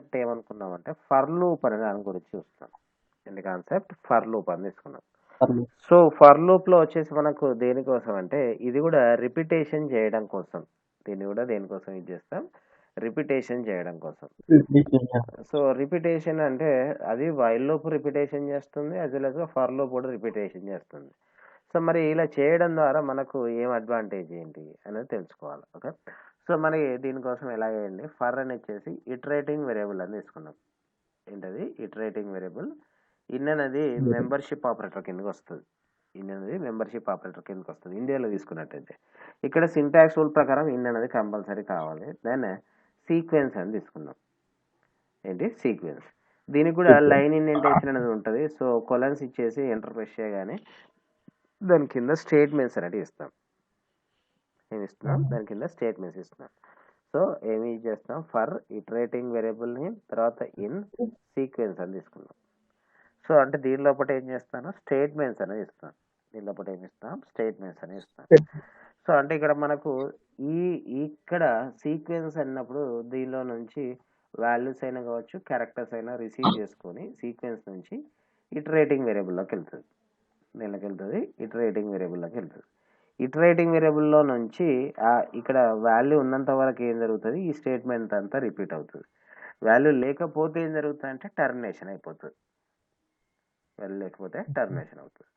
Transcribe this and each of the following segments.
Concept ఏమనుకున్నామంటే for loop అనే దాని గురించి చూస్తున్నాం. ఏంటి కాన్సెప్ట్? ఫర్ లూప్ అని తీసుకున్నాం. సో ఫర్ లూప్ లో వచ్చేసి మనకు దేనికోసం అంటే ఇది కూడా రిపిటేషన్ చేయడం కోసం. దీన్ని కూడా దేనికోసం యూజ్ చేస్తాం? రిపిటేషన్ చేయడం కోసం. సో రిపిటేషన్ అంటే అది వైల్ లూప్ రిపిటేషన్ చేస్తుంది, as well as for loop కూడా రిపిటేషన్ చేస్తుంది. సో మరి ఇలా చేయడం ద్వారా మనకు ఏం అడ్వాంటేజ్ ఏంటి అనేది తెలుసుకోవాలి. ఓకే, సో మరి దీనికోసం ఎలా చేయండి? ఫర్ అని వచ్చేసి ఇటరేటింగ్ వేరియబుల్ అని తీసుకున్నాం. ఏంటది? Iterating variable. ఇన్ అనేది మెంబర్షిప్ ఆపరేటర్ కిందకి వస్తుంది. ఇన్ అనేది మెంబర్షిప్ ఆపరేటర్ కిందకి వస్తుంది ఇండియాలో తీసుకున్నట్టయితే. ఇక్కడ సింటాక్స్ రూల్ ప్రకారం ఇన్ అనేది కంపల్సరీ కావాలి. దెన్ సీక్వెన్స్ అని తీసుకున్నాం. ఏంటి? సీక్వెన్స్. దీనికి కూడా లైన్ ఇండెంటేషన్ అనేది ఉంటుంది. సో కొలన్స్ ఇచ్చేసి ఎంటర్ ప్రెస్ చేయగానే దాని కింద స్టేట్మెంట్స్ అనేవి ఇస్తాం. ఏమి ఇస్తున్నాం? దాని కింద స్టేట్మెంట్స్ ఇస్తున్నాం. సో ఏమి యూజ్ చేస్తాం? ఫర్ ఇటరేటింగ్ వేరియబుల్ నేమ్, తర్వాత ఇన్ సీక్వెన్స్ అని తీసుకున్నాం. సో అంటే దీని లోపల ఏం చేస్తాను? స్టేట్మెంట్స్ అనేది ఇస్తాను. దీని లోపల ఏమి ఇస్తాం? స్టేట్మెంట్స్ అనేది ఇస్తాం. సో అంటే ఇక్కడ మనకు ఇక్కడ సీక్వెన్స్ అన్నప్పుడు దీనిలో నుంచి వాల్యూస్ అయినా కావచ్చు, క్యారెక్టర్స్ అయినా రిసీవ్ చేసుకొని సీక్వెన్స్ నుంచి ఇటరేటింగ్ వేరియబుల్లోకి వెళ్తుంది. దీనిలోకి వెళ్తుంది, ఇటరేటింగ్ వేరియబుల్లోకి వెళ్తుంది. ఇటరేటింగ్ వేరియబుల్లో నుంచి ఇక్కడ వాల్యూ ఉన్నంత వరకు ఏం జరుగుతుంది? ఈ స్టేట్మెంట్ అంతా రిపీట్ అవుతుంది. వాల్యూ లేకపోతే ఏం జరుగుతుంది అంటే టర్మినేషన్ అయిపోతుంది. వాల్యూ లేకపోతే టర్మినేషన్ అవుతుంది.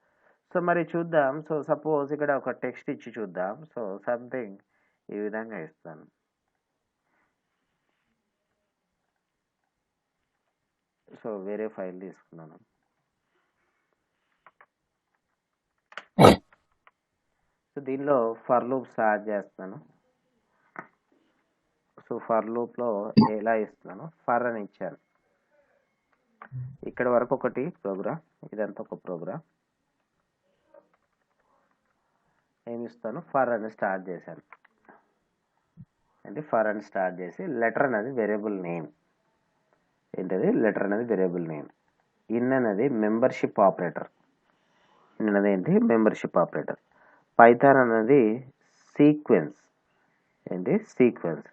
సో మరి చూద్దాం. సో సపోజ్ ఇక్కడ ఒక టెక్స్ట్ ఇచ్చి చూద్దాం. సో సంథింగ్ ఈ విధంగా ఇస్తాను. సో వేరే ఫైల్ తీసుకున్నాను. సో దీనిలో ఫర్ లూప్ స్టార్ట్ చేస్తాను. సో ఫర్ లూప్లో ఎలా ఇస్తున్నాను? ఫర్ అని ఇచ్చాను. ఇక్కడ వరకు ఒకటి ప్రోగ్రామ్, ఇదంతా ఒక ప్రోగ్రామ్. ఏమి ఇస్తాను? ఫర్ అని స్టార్ట్ చేశాను. అంటే ఫర్ అని స్టార్ట్ చేసి లెటర్ అనేది వేరియబుల్ నేమ్. ఏంటది? లెటర్ అనేది వేరియబుల్ నేమ్. ఇన్ అనేది మెంబర్షిప్ ఆపరేటర్. ఇన్ అనేది ఏంటి? Membership operator. పైథాన్ అనేది సీక్వెన్స్. ఏంటి? సీక్వెన్స్.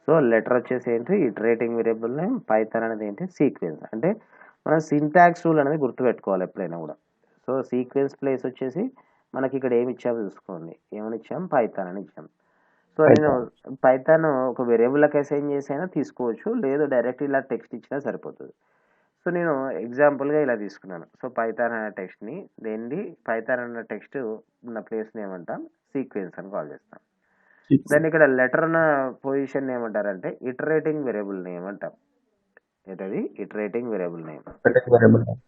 సో లెటర్ వచ్చేసి ఏంటి? Iterating variable name. పైథాన్ అనేది ఏంటి? సీక్వెన్స్. అంటే మనం సింటాక్స్ రూల్ అనేది గుర్తుపెట్టుకోవాలి ఎప్పుడైనా కూడా. సో సీక్వెన్స్ ప్లేస్ వచ్చేసి మనకి ఇక్కడ ఏమి ఇచ్చామో చూసుకోండి. ఏమని ఇచ్చాం? పైథాన్ అని ఇచ్చాం. సో నేను పైథాన్ ఒక వేరియబుల్కి అసైన్ చేసి అయినా తీసుకోవచ్చు, లేదు డైరెక్ట్ ఇలా టెక్స్ట్ ఇచ్చినా సరిపోతుంది. సో నేను ఎగ్జాంపుల్గా ఇలా తీసుకున్నాను. సో పైథాన్ అనే టెక్స్ట్ని దేన్ని పైథాన్ అన్న టెక్స్ట్ ఉన్న ప్లేస్ని ఏమంటాం? సీక్వెన్స్ అని కాల్ చేస్తాం. దాన్ని ఇక్కడ లెటర్ అన్న పొజిషన్ ఏమంటారంటే ఇటరేటింగ్ వేరియబుల్ నేమ్ అంటాం. ఏంటది? Iterating variable name.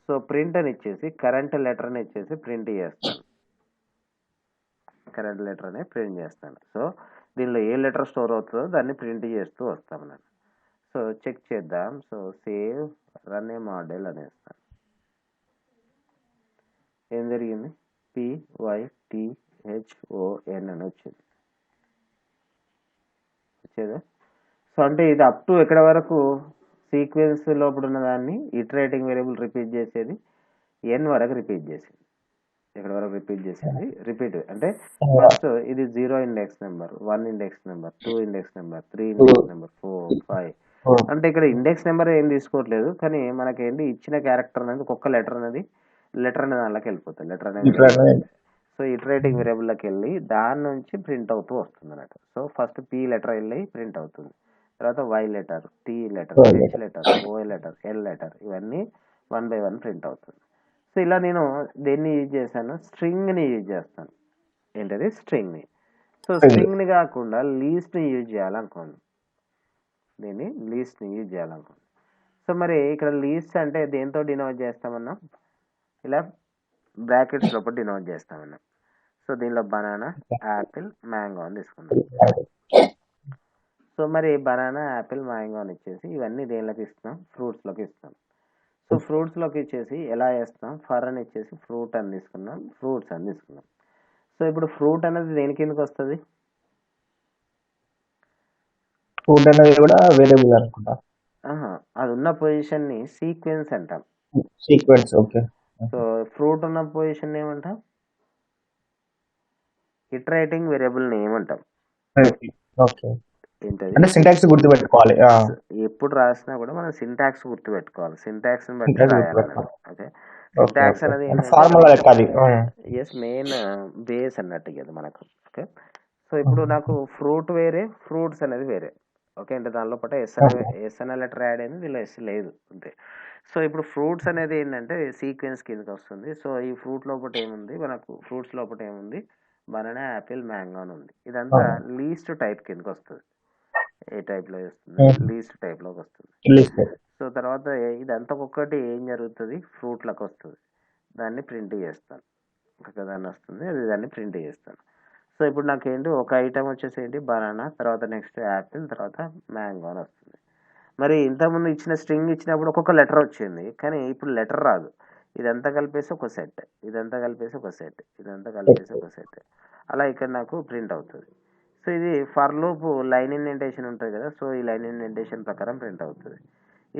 So print అని ఇచ్చేసి కరెంట్ లెటర్ అని ఇచ్చేసి ప్రింట్ చేస్తాను. కరెంట్ లెటర్ అనేది ప్రింట్ చేస్తాను. సో దీనిలో ఏ లెటర్ స్టోర్ అవుతుందో దాన్ని ప్రింట్ చేస్తూ వస్తాం నేను. సో చెక్ చేద్దాం. సో సేవ్ రన్ ఏ మోడల్ అనేస్తాను. ఏం జరిగింది? PYTHON అని వచ్చింది. వచ్చేదా? సో అంటే ఇది అప్ టు ఎక్కడ వరకు? సీక్వెన్స్ లోపల ఉన్న దాన్ని ఇటరేటింగ్ వేరియబుల్ రిపీట్ చేసేది ఎన్ వరకు రిపీట్ చేసేది. ఎక్కడ వరకు రిపీట్ చేసేది? రిపీట్ అంటే ఫస్ట్ ఇది 0 index number, 1 index number, 2 index number, 3 index number, 4, 5. అంటే ఇక్కడ ఇండెక్స్ నెంబర్ ఏం తీసుకోవట్లేదు, కానీ మనకి ఏంటి ఇచ్చిన క్యారెక్టర్ అనేది ఒక్కొక్క లెటర్ అనేది దానిలోకి వెళ్ళిపోతుంది. లెటర్ అనేది సో ఇటరేటింగ్ వేరియబుల్లోకి వెళ్ళి దాని నుంచి ప్రింట్ అవుతూ వస్తుంది అన్నట్టు. సో ఫస్ట్ పి లెటర్ వెళ్ళి ప్రింట్ అవుతుంది, తర్వాత Y letter, T letter, H letter, O letter, L letter, ఇవన్నీ 1 by 1 ప్రింట్ అవుతుంది. సో ఇలా నేను దేన్ని యూజ్ చేశాను? స్ట్రింగ్ని యూజ్ చేస్తాను. ఏంటది? స్ట్రింగ్ని. సో స్ట్రింగ్ని కాకుండా లీస్ట్ని యూజ్ చేయాలనుకోండి. దీన్ని లీస్ట్ని యూజ్ చేయాలనుకోండి. సో మరి ఇక్కడ లీస్ట్ అంటే దేంతో డినోట్ చేస్తామన్నా? ఇలా బ్రాకెట్స్ లోపల డినోట్ చేస్తామన్నా. సో దీనిలో బనానా, యాపిల్, మ్యాంగో అని తీసుకుందాం. సో మరి బనానా, యాపిల్, మ్యాంగో అని ఇచ్చేసి ఇవన్నీ దేనిలోకి ఇస్తాం? ఫ్రూట్స్లోకి ఇస్తాం. సో ఫ్రూట్స్లోకి ఇచ్చేసి ఎలా చేస్తాం? ఫర్ అని ఇచ్చేసి ఫ్రూట్ అని తీసుకున్నాం, ఫ్రూట్స్ అని తీసుకున్నాం. సో ఇప్పుడు ఫ్రూట్ అనేది దేని కిందకి వస్తుంది? ఫ్రూట్ అనేది కూడా వేరియబుల్ అనుకుంటా. అది ఉన్న పొజిషన్ని సీక్వెన్స్ అంటాం. సీక్వెన్స్. ఓకే. సో ఫ్రూట్ ఉన్న పొజిషన్ ఏమంటాం? ఇటరేటింగ్ వేరియబుల్ నేమ్ అంటాం. ఓకే. ఏంటది అంటే సింటాక్స్ గుర్తుపెట్టుకోవాలి. ఎప్పుడు రాసినా కూడా మనం సింటాక్స్ గుర్తుపెట్టుకోవాలి, సింటాక్స్ని బట్టే సింటాక్స్ రాయాలన్నట్టు. గుర్తుపెట్టుకోవాలి. Okay, okay syntax okay. అనేది అంటే ఏంటంటే ఫార్ములా లెక్క అది. ఎస్, మెయిన్ బేస్ అన్నట్టు కదా మనకు. ఓకే, సో ఇప్పుడు నాకు ఫ్రూట్ వేరే, ఫ్రూట్స్ అనేది వేరే. ఓకే, అంటే దానిలో పాటు ఎస్ అనే లెటర్ యాడ్ అయింది, దీనిలో ఎస్ లేదు అంతే. సో ఇప్పుడు ఫ్రూట్స్ అనేది ఏంటంటే సీక్వెన్స్ కిందకి వస్తుంది. సో ఈ ఫ్రూట్ లోపల ఏముంది మనకు, ఫ్రూట్స్ లోపల ఏముంది, బనానా, యాపిల్, మ్యాంగో అని ఉంది. ఇదంతా లీస్ట్ టైప్ కిందకి వస్తుంది. ఏ టైప్లో వస్తుంది, లీస్ట్ టైప్లోకి వస్తుంది. సో తర్వాత ఇదంతా ఒక్కటి ఏం జరుగుతుంది, ఫ్రూట్లకు వస్తుంది, దాన్ని ప్రింట్ చేస్తాను. ఒకదాన్ని వస్తుంది, అది దాన్ని ప్రింట్ చేస్తాను. సో ఇప్పుడు నాకేంటి, ఒక ఐటమ్ వచ్చేసి ఏంటి బనానా, తర్వాత నెక్స్ట్ యాపిల్, తర్వాత మ్యాంగో అని వస్తుంది. మరి ఇంతకుముందు ఇచ్చిన స్ట్రింగ్ ఇచ్చినప్పుడు ఒక్కొక్క లెటర్ వచ్చింది, కానీ ఇప్పుడు లెటర్ రాదు. ఇదంతా కలిపేసి ఒక సెట్, ఇదంతా కలిపేసి ఒక సెట్, ఇదంతా కలిపేసి ఒక సెట్, అలా ఇక్కడ నాకు ప్రింట్ అవుతుంది. సో ఇది ఫర్ లూప్ లైన్ ఇండెంటేషన్ ఉంటుంది కదా, సో ఈ లైన్ ఇండెంటేషన్ ప్రకారం ప్రింట్ అవుతుంది.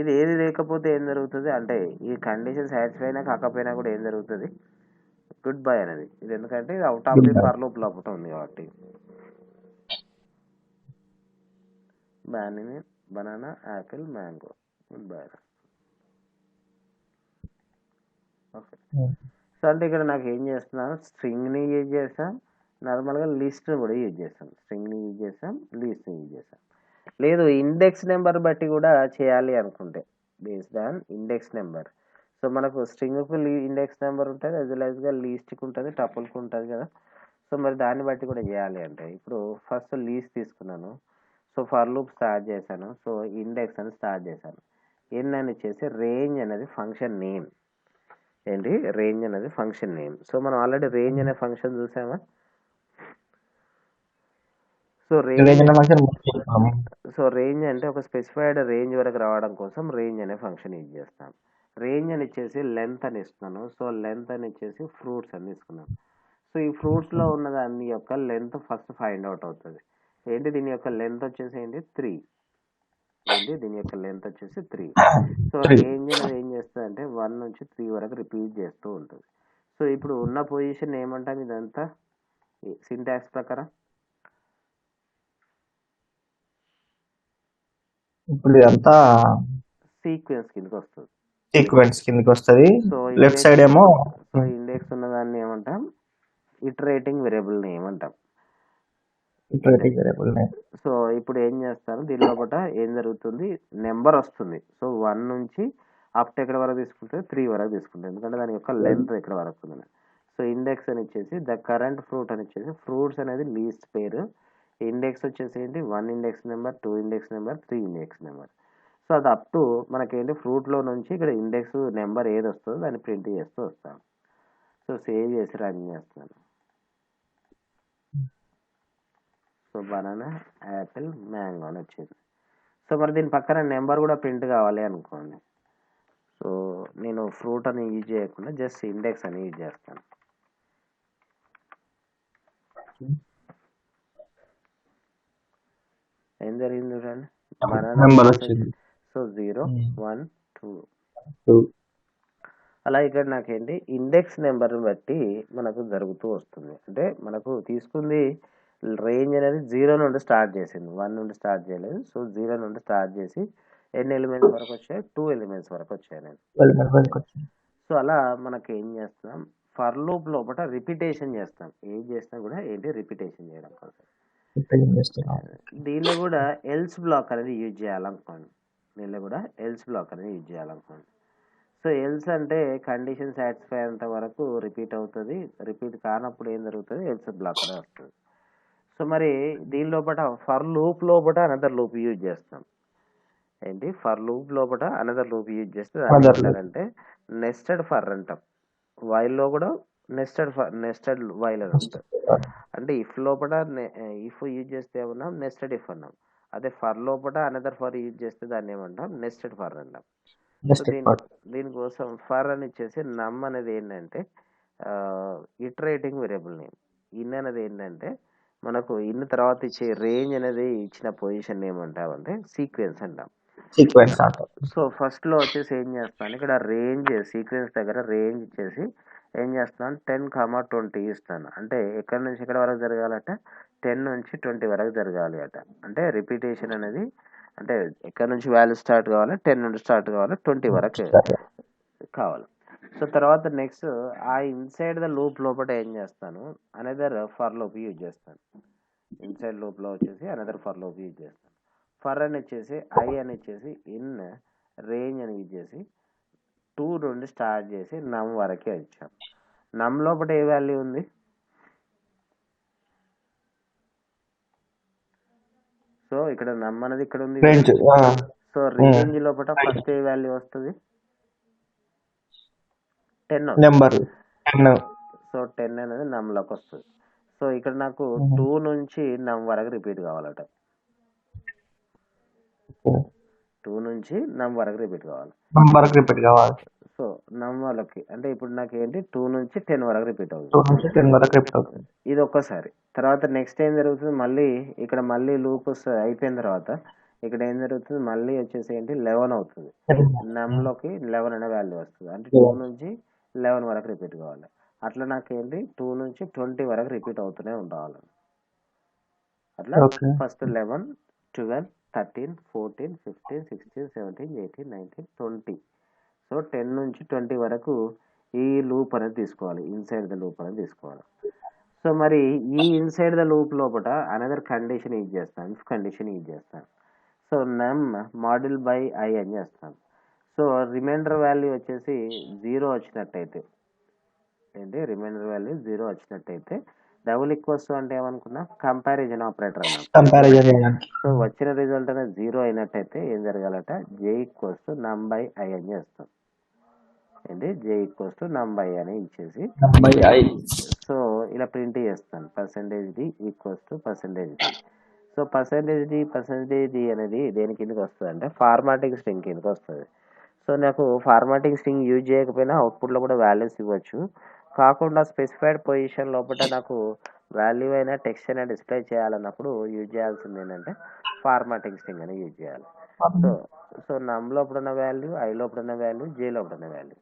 ఇది ఏది లేకపోతే ఏం జరుగుతుంది అంటే, ఈ కండిషన్ సాటిస్ఫై అయినా కాకపోయినా కూడా ఏం జరుగుతుంది, గుడ్ బై అనేది. ఇది ఎందుకంటే ఇది out of the for loop లోపల ఉంది కాబట్టి. Banana, Apple, mango, good bye. Okay, so అంటే ఇక్కడ నాకు ఏం చేస్తున్నాను, స్ట్రింగ్ని యూజ్ చేస్తాం, నార్మల్గా లిస్ట్ని కూడా యూజ్ చేస్తాం. స్ట్రింగ్ని యూజ్ చేస్తాం, లిస్ట్ని యూజ్ చేస్తాం. లేదు ఇండెక్స్ నెంబర్ బట్టి కూడా చేయాలి అనుకుంటే, based on index number. So మనకు స్ట్రింగ్కు ఇండెక్స్ నెంబర్ ఉంటుంది, యాజ్ వెల్ యాజ్గా లీస్ట్కి ఉంటుంది, టపుల్కి ఉంటుంది కదా. సో మరి దాన్ని బట్టి కూడా చేయాలి అంటే, ఇప్పుడు ఫస్ట్ లీస్ట్ తీసుకున్నాను, సో ఫర్ లూప్ స్టార్ట్ చేశాను, సో ఇండెక్స్ అని స్టార్ట్ చేశాను. ఎన్ అని వచ్చేసి రేంజ్ అనేది ఫంక్షన్ నేమ్. ఏంటి, రేంజ్ అనేది ఫంక్షన్ నేమ్. సో మనం ఆల్రెడీ రేంజ్ అనే ఫంక్షన్ చూసామా. సో రేంజ్ అంటే ఒక స్పెసిఫైడ్ రేంజ్ వరకు రావడం కోసం రేంజ్ అనే ఫంక్షన్ యూజ్ చేస్తాం. రేంజ్ అని ఇచ్చేసి లెంత్ అని ఇస్తున్నాను, సో లెంత్ అని ఇచ్చేసి ఫ్రూట్స్ అని తీసుకున్నాను. సో ఈ ఫ్రూట్స్లో ఉన్న దాని యొక్క లెంత్ ఫస్ట్ ఫైండ్ అవుట్ అవుతుంది. ఏంటి, దీని యొక్క లెంత్ వచ్చేసి ఏంటి 3. ఏంటి, దీని యొక్క లెంత్ వచ్చేసి 3. సో రేంజ్ అనేది ఏం చేస్తుంది అంటే 1 నుంచి 3 వరకు రిపీట్ చేస్తూ ఉంటుంది. సో ఇప్పుడు ఉన్న పొజిషన్ ఏమంటాం, ఇదంతా సింటాక్స్ ప్రకారం ఇప్పుడు ఇదంతా సీక్వెన్స్ కిందకి వస్తుంది. సీక్వెన్స్ కిందకి వస్తుంది. సో లెఫ్ట్ సైడ్ ఏమో సో ఇండెక్స్ ఉన్న దాన్ని ఏమంటాం, ఇటరేటింగ్ వేరియబుల్ నేమ్ అంటాం. Iterative variable name. సో ఇప్పుడు ఏం చేస్తాను, దీని లోపల ఏం జరుగుతుంది, నెంబర్ వస్తుంది. సో 1 నుంచి అప్ టు ఎక్కడ వరకు తీసుకుంటే 3 వరకు తీసుకుంటుంది, ఎందుకంటే దాని యొక్క లెంత్ ఎక్కడ వరకు ఉంది. సో ఇండెక్స్ అని ఇచ్చేసి ద కరెంట్ ఫ్రూట్ అని ఇచ్చేసి, ఫ్రూట్స్ అనేది లీస్ట్ పేరు, ఇండెక్స్ వచ్చేసి ఏంటి 1 index number, 2 index number, 3 index number. So అది అప్ టు మనకేంటి ఫ్రూట్లో నుంచి ఇక్కడ ఇండెక్స్ నెంబర్ ఏది వస్తుందో దాన్ని ప్రింట్ చేస్తూ వస్తాను. సో సేవ్ చేసి రన్ చేస్తున్నాను. సో బనానా, యాపిల్, మ్యాంగో అని వచ్చింది. సో మరి దీని పక్కన నెంబర్ కూడా ప్రింట్ కావాలి అనుకోండి. సో నేను ఫ్రూట్ అని యూజ్ చేయకుండా జస్ట్ ఇండెక్స్ అని యూజ్ చేస్తాను. ఏం జరిగింది చూడండి, నెంబర్ వచ్చింది. సో 0, 1, 2. అలా ఇక్కడ నాకేంటి ఇండెక్స్ నెంబర్ని బట్టి మనకు జరుగుతూ వస్తుంది. అంటే మనకు తీసుకుంది రేంజ్ అనేది 0 నుండి స్టార్ట్ చేసింది, 1 నుండి స్టార్ట్ చేయలేదు. సో 0 నుండి స్టార్ట్ చేసి ఎన్ని ఎలిమెంట్స్ వరకు వచ్చాయి, 2 ఎలిమెంట్స్ వరకు వచ్చాయి నేను. సో అలా మనకి ఏం చేస్తున్నాం, ఫర్ లూప్ లోపల రిపిటేషన్ చేస్తాం. ఏం చేసినా కూడా ఏంటి, రిపిటేషన్ చేయడం కోసం. దీనిలో కూడా ఎల్స్ బ్లాక్ అనేది యూజ్ చేయాలనుకోండి, సో ఎల్స్ అంటే కండిషన్ సాటిస్ఫై అయ్యేంత వరకు రిపీట్ అవుతుంది, రిపీట్ కానప్పుడు ఏం జరుగుతుంది, ఎల్స్ బ్లాక్ అనేది వస్తుంది. సో మరి దీని లోపల ఫర్ లూప్ లోపల అనదర్ లూప్ యూజ్ చేస్తాం. ఏంటి, ఫర్ లూప్ లోపల అనదర్ లూప్ యూజ్ చేస్తే దాన్ని ఏమంటారంటే నెస్టెడ్ ఫర్ అంటాం. వైల్లో కూడా నెస్టెడ్ వైల్ అని ఉంటుంది. అంటే ఇఫ్ లోపల ఇఫ్ యూజ్ చేస్తే ఏమన్నాం, నెస్టెడ్ ఇఫ్ అన్నాం. అదే ఫర్ లోపల అనదర్ ఫర్ యూజ్ చేస్తే దాన్ని ఏమంటాం, నెస్టెడ్ ఫర్ అంటాం. సో దీనికోసం ఫర్ అని ఇచ్చేసి నమ్ అనేది ఏంటంటే ఇటరేటింగ్ వేరియబుల్ నేమ్. ఇన్ అనేది ఏంటంటే మనకు ఇన్ తర్వాత ఇచ్చే రేంజ్ అనేది ఇచ్చిన పొజిషన్ ఏమంటామంటే సీక్వెన్స్ అంటాం. సో ఫస్ట్లో వచ్చేసి ఏం చేస్తాను, ఇక్కడ రేంజ్ సీక్వెన్స్ దగ్గర రేంజ్ ఇచ్చేసి ఏం చేస్తున్నాను, 10, 20 ఇస్తాను. అంటే ఎక్కడి నుంచి ఎక్కడ వరకు జరగాలంటే 10 నుంచి 20 వరకు జరగాలి అట. అంటే రిపీటేషన్ అనేది అంటే ఎక్కడి నుంచి వాల్యూ స్టార్ట్ కావాలి, 10 నుండి స్టార్ట్ కావాలి, 20 వరకు కావాలి. సో తర్వాత నెక్స్ట్ ఆ ఇన్సైడ్ ద లూప్ లోపల ఏం చేస్తాను, అనదర్ ఫర్ లూప్ యూజ్ చేస్తాను. ఇన్సైడ్ లూప్లో వచ్చేసి అనదర్ ఫర్ లూప్ యూజ్ చేస్తాను. ఫర్ అని వచ్చేసి ఐ అని వచ్చేసి ఇన్ రేంజ్ అని యూజ్ చేసి 2 నుండి స్టార్ట్ చేసి నమ్ వరకే వచ్చాం. నమ్ లోపల ఏ వాల్యూ ఉంది, సో ఇక్కడ నమ్ అనేది ఇక్కడ ఉంది కదా. రేంజ్ సో రేంజ్ లోపల ఫస్ట్ ఏ వాల్యూ వస్తుంది, 10 నెంబర్ 10. సో 10 అనేది నమ్లోకి వస్తుంది. సో ఇక్కడ నాకు 2 నుంచి నమ్ వరకు రిపీట్ కావాలట. 2 నుంచి నమ్ వరకు రిపీట్ కావాలి. సో నమ్ వాళ్ళకి అంటే ఇప్పుడు నాకు ఏంటి 2 నుంచి 10 వరకు రిపీట్ అవుతుంది. ఇది ఒక్కసారి. తర్వాత నెక్స్ట్ ఏం జరుగుతుంది, మళ్ళీ ఇక్కడ మళ్ళీ లూప్ అయిపోయిన తర్వాత ఇక్కడ ఏం జరుగుతుంది, మళ్ళీ వచ్చేసి ఏంటి 11 అవుతుంది. నమ్లోకి 11 అనే వాల్యూ వస్తుంది. అంటే 2 నుంచి 11 వరకు రిపీట్ కావాలి. అట్లా నాకేంటి 2 నుంచి 20 వరకు రిపీట్ అవుతూనే ఉండాలి. అట్లా ఫస్ట్ 11, 12, 13, 14, 15, 16, 17, 18, 19, 20. సో 10 నుంచి 20 వరకు ఈ లూప్ అనేది తీసుకోవాలి, ఇన్సైడ్ ద లూప్ అనేది తీసుకోవాలి. సో మరి ఈ ఇన్సైడ్ ద లూప్ లోపల అనదర్ కండిషన్ యూజ్ చేస్తాను, ఇఫ్ కండిషన్ యూజ్ చేస్తాను. సో నమ్ మాడ్యుల్ బై ఐ అని చేస్తాను. సో రిమైండర్ వాల్యూ వచ్చేసి 0 వచ్చినట్టయితే ఏంటి, రిమైండర్ వాల్యూ 0 వచ్చినట్టయితే డబుల్ ఈక్వల్స్ అంటే ఏమనుకున్నా, కంపారిజన్ ఆపరేటర్ అన్నాం. సో వచ్చిన రిజల్ట్ అనేది 0 అయినట్టయితే ఏం జరగాలట, జే ఈక్వల్స్ నమ్ బై ఐ అని చేస్తాం. ఏంటి, జే ఈక్వల్స్ నమ్ బై అని ఇచ్చేసి సో ఇలా ప్రింట్ చేస్తాను, %d equals to %d. So %d అనేది దేని కిందకి వస్తుంది అంటే ఫార్మాటింగ్ స్ట్రింగ్ కిందకి వస్తుంది. సో నాకు ఫార్మాటింగ్ స్ట్రింగ్ యూజ్ చేయకపోయినా అవుట్పుట్లో కూడా వాల్యూస్ ఇవ్వచ్చు. కాకుండా స్పెసిఫైడ్ పొజిషన్ లోపల నాకు వాల్యూ అయినా టెక్స్ట్ అయినా డిస్ప్లే చేయాలన్నప్పుడు యూజ్ చేయాల్సింది ఏంటంటే ఫార్మాటింగ్ స్ట్రింగ్ అని యూజ్ చేయాలి. సో నమ్ లోపల ఉన్న వాల్యూ, ఐ లోపల ఉన్న వాల్యూ, జే లోపల ఉన్న వాల్యూ.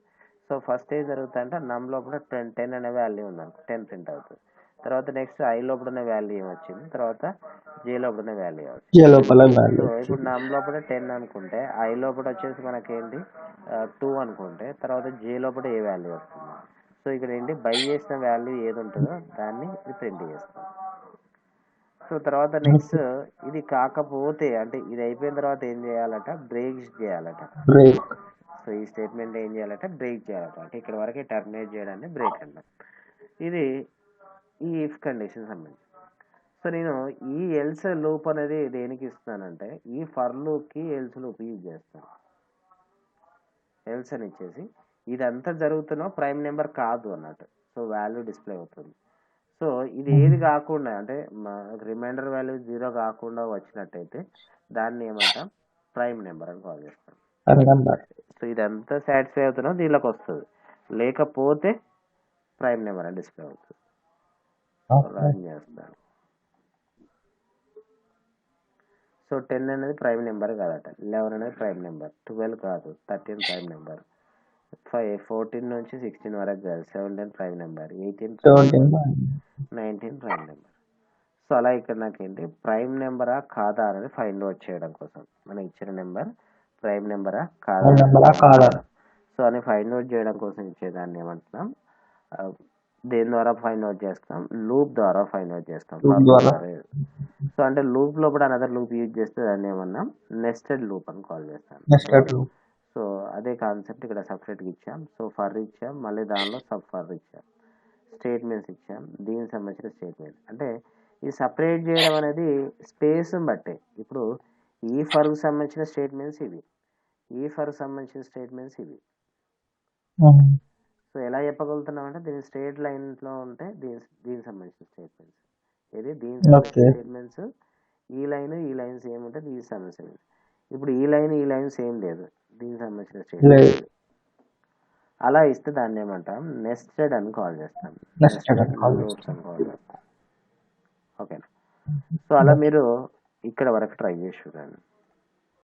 సో ఫస్ట్ ఏం జరుగుతుందంటే నమ్ లోపల 10 అనే వాల్యూ ఉందనుకో 10 ప్రింట్ అవుతుంది. తర్వాత నెక్స్ట్ ఐ లోపల ఉన్న వాల్యూ ఏమొచ్చింది, తర్వాత జే లోపల ఉన్న వాల్యూ వచ్చింది. సో ఇప్పుడు నమ్ లోపల 10 అనుకుంటే ఐ లోపల వచ్చేసి మనకేంటి 2 అనుకుంటే తర్వాత జే లోపల ఏ వాల్యూ వస్తుంది. సో ఇక్కడ ఏంటి బై చేసిన వాల్యూ ఏది ఉంటుందో దాన్ని ప్రింట్ చేస్తాం. సో తర్వాత నెక్స్ట్ ఇది కాకపోతే అంటే ఇది అయిపోయిన తర్వాత ఏం చేయాలట, బ్రేక్ చేయాలట. సో ఈ స్టేట్మెంట్ ఏం చేయాలంటే బ్రేక్ చేయాలట. అంటే ఇక్కడ వరకే టర్మినేట్ చేయడాన్ని బ్రేక్ అంటాం. ఇది ఈ ఇఫ్ కండిషన్ సంబంధించి. సో నేను ఈ ఎల్స్ లూప్ అనేది దేనికి ఇస్తున్నానంటే ఈ ఫర్ లూప్కి ఎల్స్ లూప్ యూజ్ చేస్తాను. ఎల్స్ అని ఇచ్చేసి ఇదంతా జరుగుతున్నా ప్రైమ్ నెంబర్ కాదు అన్నట్టు, సో వాల్యూ డిస్ప్లే అవుతుంది. సో ఇది ఏది కాకుండా అంటే రిమైండర్ వాల్యూ 0 కాకుండా వచ్చినట్టయితే దాన్ని ఏమంటాం, ప్రైమ్ నెంబర్ అని కాల్ చేస్తాం. సో ఇదంతా సాటిస్ఫై అవుతున్నా దీనిలోకి వస్తుంది, లేకపోతే ప్రైమ్ నెంబర్ అని డిస్ప్లే అవుతుంది. రన్ చేస్తాను. సో 10 అనేది ప్రైమ్ నెంబర్ కాదట, 11 అనేది ప్రైమ్ నెంబర్, 12 కాదు, 13 ప్రైమ్ నెంబర్, 14 నుంచి 16 వరకు కాదు, 17 prime number, 18 19 prime number. So అలా ఇక్కడ నాకేంటి ప్రైమ్ నెంబరా కాదా అనేది ఫైండ్ అవుట్ చేయడం కోసం మనకి ఇచ్చిన నెంబర్ ప్రైమ్ నెంబరా కాదా, సో అని ఫైండ్ అవుట్ చేయడం కోసం ఇచ్చేదాన్ని ఏమంటున్నాం, దేని ద్వారా ఫైండ్ అవుట్ చేస్తాం, లూప్ ద్వారా ఫైండ్ అవుట్ చేస్తాం. సో అంటే లూప్ లోపల అనదర్ లూప్ యూజ్ చేస్తే దాన్ని ఏమన్నాం, నెస్టెడ్ లూప్ అని కాల్ చేస్తాం. సో అదే కాన్సెప్ట్ ఇక్కడ సపరేట్గా ఇచ్చాం. సో ఫర్ ఇచ్చాం, మళ్ళీ దానిలో సబ్ ఫర్ ఇచ్చాం, స్టేట్మెంట్స్ ఇచ్చాం, దీనికి సంబంధించిన స్టేట్మెంట్. అంటే ఈ సపరేట్ చేయడం అనేది స్పేస్ బట్టే. ఇప్పుడు ఈ ఫర్కు సంబంధించిన స్టేట్మెంట్స్ ఇవి, ఈ ఫర్కు సంబంధించిన స్టేట్మెంట్స్ ఇవి. సో ఎలా చెప్పగలుగుతున్నాం అంటే దీని స్ట్రేట్ లైన్లో ఉంటే దీనికి సంబంధించిన స్టేట్మెంట్స్ ఇది, దీనికి సంబంధించిన స్టేట్మెంట్స్ ఈ లైన్ సేమ్ ఉంటే దీనికి సంబంధించిన. ఇప్పుడు ఈ లైన్ సేమ్ లేదు, దీనికి సంబంధించిన స్టేట్మెంట్స్. అలా ఇస్తే దాన్ని ఏమంటాం, నెస్టెడ్ అని కాల్ చేస్తాం, లూప్స్ అని కాల్ చేస్తాం. ఓకేనా. సో అలా మీరు ఇక్కడ వరకు ట్రై చేసి చూడండి.